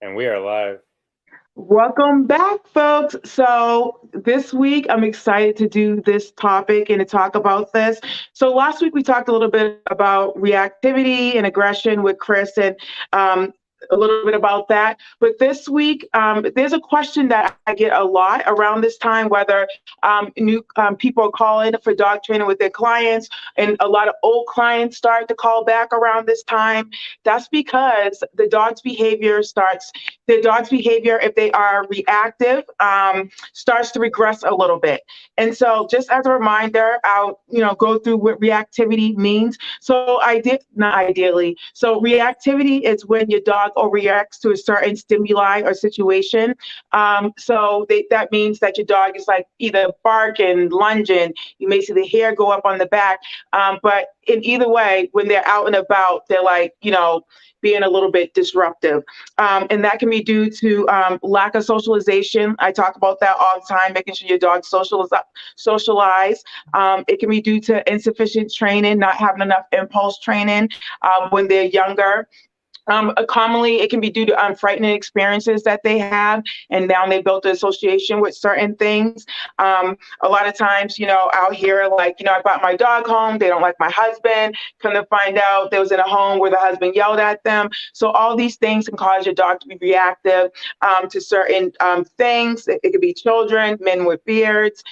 And we are live. Welcome back, folks. So, this week I'm excited to do this topic and to talk about this. So, last week we talked a little bit about reactivity and aggression with Chris and um, a little bit about that. But this week, there's a question that I get a lot around this time whether new people are calling for dog training with their clients, and a lot of old clients start to call back around this time. That's because the dog's behavior, if they are reactive, starts to regress a little bit. And so, just as a reminder, I'll go through what reactivity means. So, I did not ideally. So, reactivity is when your dog overreacts to a certain stimuli or situation. That means that your dog is like either barking, lunging. You may see the hair go up on the back, but in either way, when they're out and about, they're like being a little bit disruptive. And that can be due to lack of socialization. I talk about that all the time, making sure your dog socialize. It can be due to insufficient training, not having enough impulse training when they're younger. Commonly, it can be due to frightening experiences that they have, and now they built an association with certain things. A lot of times, I'll hear like, I brought my dog home. They don't like my husband. Come to find out, they was in a home where the husband yelled at them. So all these things can cause your dog to be reactive to certain things. It could be children, men with beards,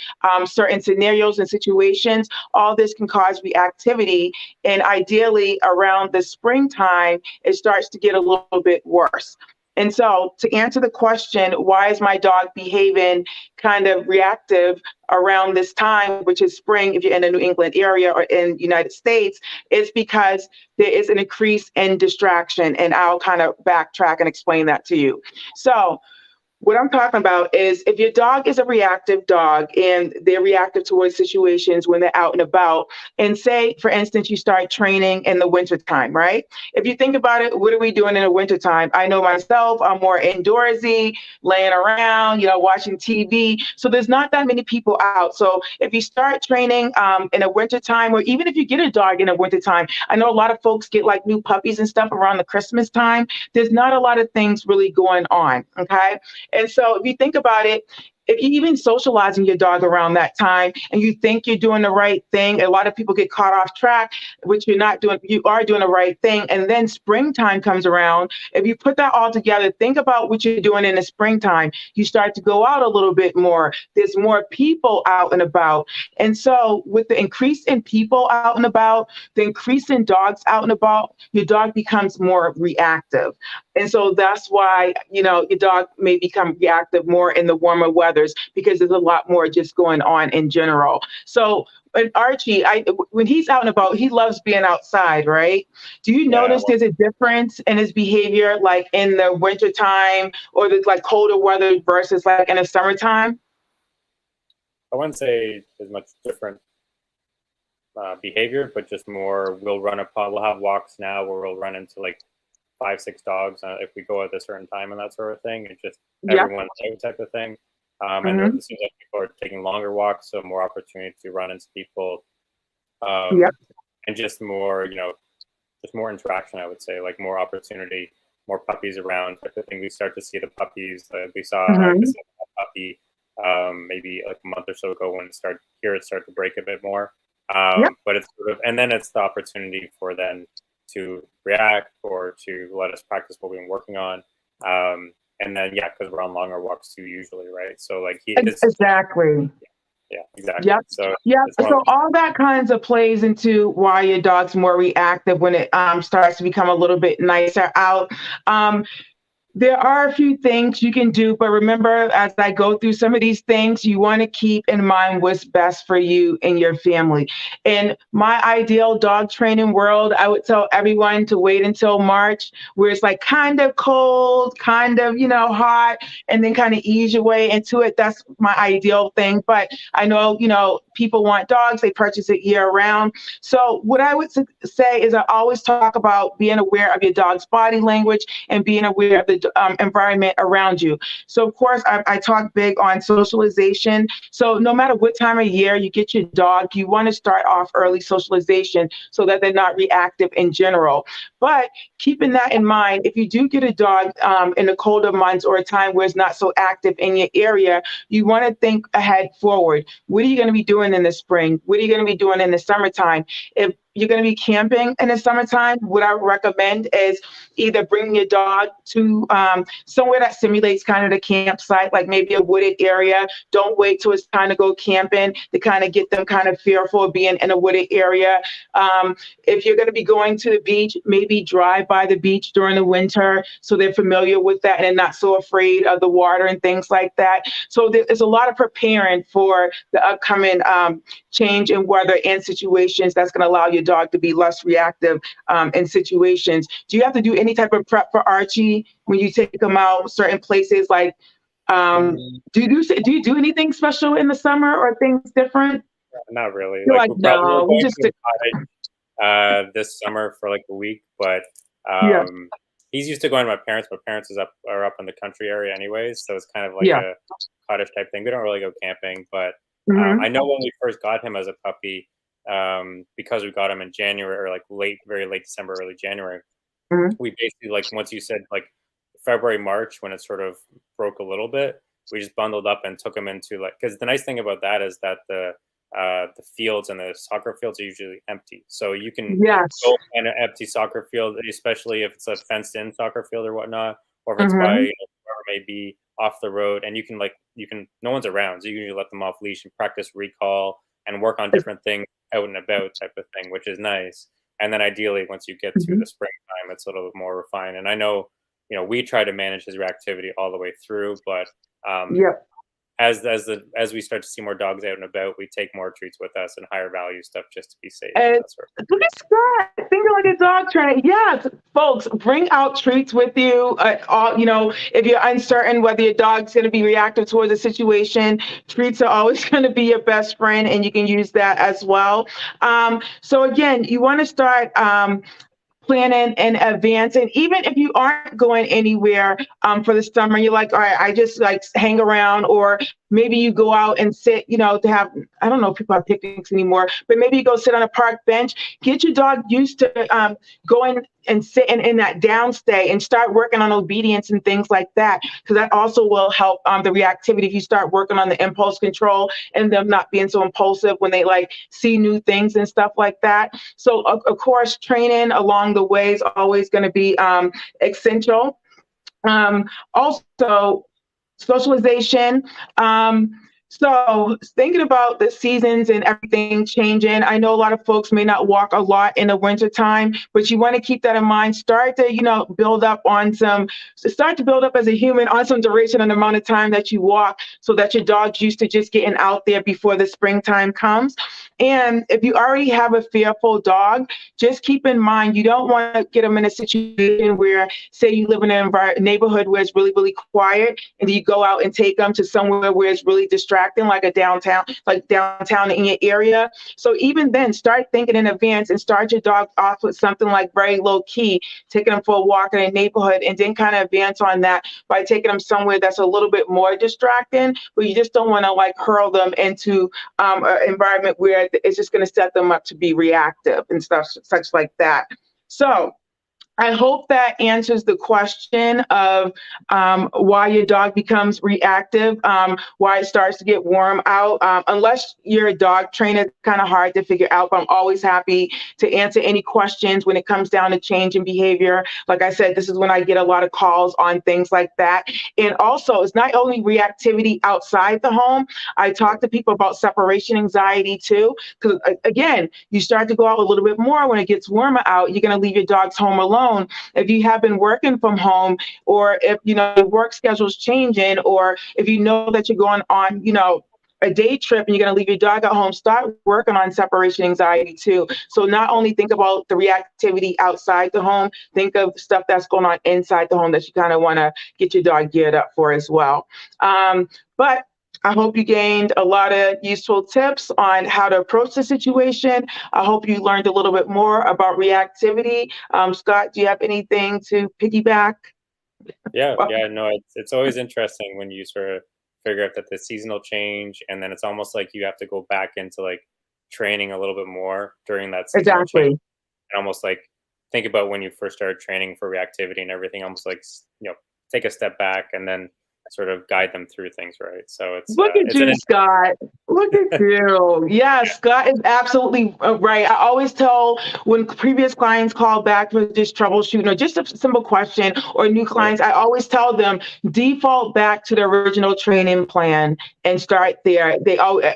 certain scenarios and situations. All this can cause reactivity, and ideally, around the springtime, it starts to get a little bit worse. And so, to answer the question, why is my dog behaving kind of reactive around this time, which is spring, if you're in the New England area or in the United States, is because there is an increase in distraction. And I'll kind of backtrack and explain that to you. So, what I'm talking about is if your dog is a reactive dog and they're reactive towards situations when they're out and about, and say, for instance, you start training in the wintertime, right? If you think about it, what are we doing in the wintertime? I know myself, I'm more indoorsy, laying around, watching TV. So there's not that many people out. So if you start training in a wintertime, or even if you get a dog in a wintertime, I know a lot of folks get like new puppies and stuff around the Christmas time. There's not a lot of things really going on, okay? And so if you think about it, if you even socializing your dog around that time and you think you're doing the right thing, a lot of people get caught off track, which you're not doing. You are doing the right thing. And then springtime comes around. If you put that all together, think about what you're doing in the springtime. You start to go out a little bit more. There's more people out and about. And so with the increase in people out and about, the increase in dogs out and about, your dog becomes more reactive. And so that's why, your dog may become reactive more in the warmer weathers because there's a lot more just going on in general. So, and Archie, when he's out and about, he loves being outside, right? Do you Yeah, notice well, there's a difference in his behavior, like in the wintertime or the like colder weather versus like in the summertime? I wouldn't say there's much different behavior, but just more. We'll have walks now where we'll run into like five, six dogs if we go at a certain time and that sort of thing. It's just Yeah. everyone's out type of thing. And Hmm. it seems like people are taking longer walks, so more opportunity to run into people, Yeah. and just more, just more interaction. I would say like more opportunity, more puppies around type of thing. We start to see the puppies. We saw Hmm. a puppy maybe like a month or so ago when it start to break a bit more. Yeah. But it's sort of, and then it's the opportunity for them to react or to let us practice what we've been working on. And then yeah, because we're on longer walks too usually, right? So like Exactly. yeah, exactly. Yep. So Yep. it's one of So all that kinds of plays into why your dog's more reactive when it starts to become a little bit nicer out. Um, there are a few things you can do, but remember, as I go through some of these things, you want to keep in mind what's best for you and your family. In my ideal dog training world, I would tell everyone to wait until March, where it's like kind of cold, kind of, hot, and then kind of ease your way into it. That's my ideal thing. But I know, people want dogs, they purchase it year round. So, what I would say is I always talk about being aware of your dog's body language and being aware of the environment around you. So of course, I talk big on socialization. So no matter what time of year you get your dog, you want to start off early socialization so that they're not reactive in general. But keeping that in mind, if you do get a dog in the colder months or a time where it's not so active in your area, you want to think ahead forward. What are you going to be doing in the spring? What are you going to be doing in the summertime? If you're going to be camping in the summertime, what I recommend is either bring your dog to somewhere that simulates kind of the campsite, like maybe a wooded area. Don't wait till it's time to go camping to kind of get them kind of fearful of being in a wooded area. If you're going to be going to the beach, maybe drive by the beach during the winter so they're familiar with that and not so afraid of the water and things like that. So there's a lot of preparing for the upcoming change in weather and situations that's going to allow your dog to be less reactive in situations. Do you have to do any type of prep for Archie when you take them out certain places? Like, do you do anything special in the summer or things different? Not really. You're Like like, we're no, we going just to the cottage this summer for like a week, but yeah, he's used to going to my parents. My parents are up in the country area anyways, so it's kind of like yeah. a cottage type thing. We don't really go camping, but Hmm. I know when we first got him as a puppy, because we got him in January or like very late December, early January. Hmm. We basically, like, once you said like February, March, when it sort of broke a little bit, we just bundled up and took him into, like, because the nice thing about that is that the fields and the soccer fields are usually empty, so you can Yes. go find an empty soccer field, especially if it's a fenced in soccer field or whatnot, or if it's by, Hmm. wherever it may be, off the road, and you can no one's around, so you can usually let them off leash and practice recall and work on different things out and about type of thing, which is nice. And then ideally, once you get to Hmm. the springtime, it's a little bit more refined. And I know, we try to manage his reactivity all the way through, but um, Yep. as we start to see more dogs out and about, we take more treats with us and higher value stuff just to be safe and And that sort look at Scott, thinking like a dog trainer. Yes, folks, bring out treats with you. If you're uncertain whether your dog's going to be reactive towards a situation, treats are always going to be your best friend, and you can use that as well. So again, you want to start planning in advance. And even if you aren't going anywhere for the summer, you're like, all right, I just like hang around, or maybe you go out and sit, to have, I don't know if people have picnics anymore, but maybe you go sit on a park bench, get your dog used to going and sitting in that downstay and start working on obedience and things like that, because that also will help the reactivity if you start working on the impulse control and them not being so impulsive when they like see new things and stuff like that. So of course, training along the way is always going to be essential. Also, socialization. So thinking about the seasons and everything changing, I know a lot of folks may not walk a lot in the winter time, but you want to keep that in mind. Start to, start to build up as a human on some duration and amount of time that you walk so that your dog's used to just getting out there before the springtime comes. And if you already have a fearful dog, just keep in mind, you don't want to get them in a situation where, say you live in an neighborhood where it's really, really quiet, and you go out and take them to somewhere where it's really distracting, like downtown in your area. So even then, start thinking in advance and start your dog off with something like very low key, taking them for a walk in a neighborhood, and then kind of advance on that by taking them somewhere that's a little bit more distracting, but you just don't want to like hurl them into an environment where it's just going to set them up to be reactive and stuff such like that. So I hope that answers the question of why your dog becomes reactive, why it starts to get warm out. Unless you're a dog trainer, it's kind of hard to figure out, but I'm always happy to answer any questions when it comes down to change in behavior. Like I said, this is when I get a lot of calls on things like that. And also, it's not only reactivity outside the home. I talk to people about separation anxiety too, because again, you start to go out a little bit more when it gets warmer out. You're going to leave your dogs home alone. If you have been working from home, or if your work schedule's changing, or if you know that you're going on a day trip and you're going to leave your dog at home, start working on separation anxiety too. So not only think about the reactivity outside the home, think of stuff that's going on inside the home that you kind of want to get your dog geared up for as well. But I hope you gained a lot of useful tips on how to approach the situation. I hope you learned a little bit more about reactivity. Scott, do you have anything to piggyback? Yeah, Well, yeah, no, it's always interesting when you sort of figure out that the seasonal change, and then it's almost like you have to go back into like training a little bit more during that seasonal change, exactly. and almost like think about when you first started training for reactivity and everything, almost like take a step back and then sort of guide them through things, right? So Look at it's an you, Scott. Look at you. Yeah, yeah, Scott is absolutely right. I always tell when previous clients call back for just troubleshooting or just a simple question or new yeah, clients, I always tell them default back to the original training plan and start there.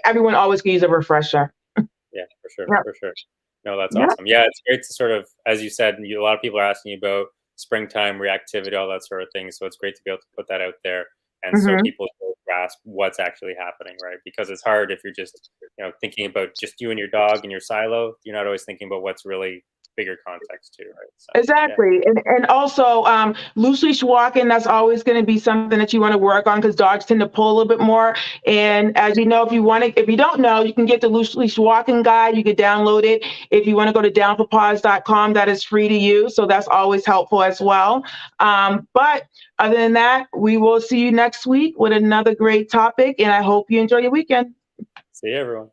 Everyone always can use a refresher. yeah, for sure, Yep. for sure. No, that's Yep. awesome. Yeah, it's great to sort of, as you said, a lot of people are asking you about springtime reactivity, all that sort of thing. So it's great to be able to put that out there, and so Hmm. people will grasp what's actually happening, right? Because it's hard if you're just, thinking about just you and your dog in your silo. You're not always thinking about what's really bigger context too, right? So yeah, Exactly. And also loose leash walking, that's always going to be something that you want to work on because dogs tend to pull a little bit more. And as you know, if you don't know, you can get the loose leash walking guide. You can download it. If you want to go to downforpaws.com, that is free to use. So that's always helpful as well. But other than that, we will see you next week with another great topic. And I hope you enjoy your weekend. see you, everyone.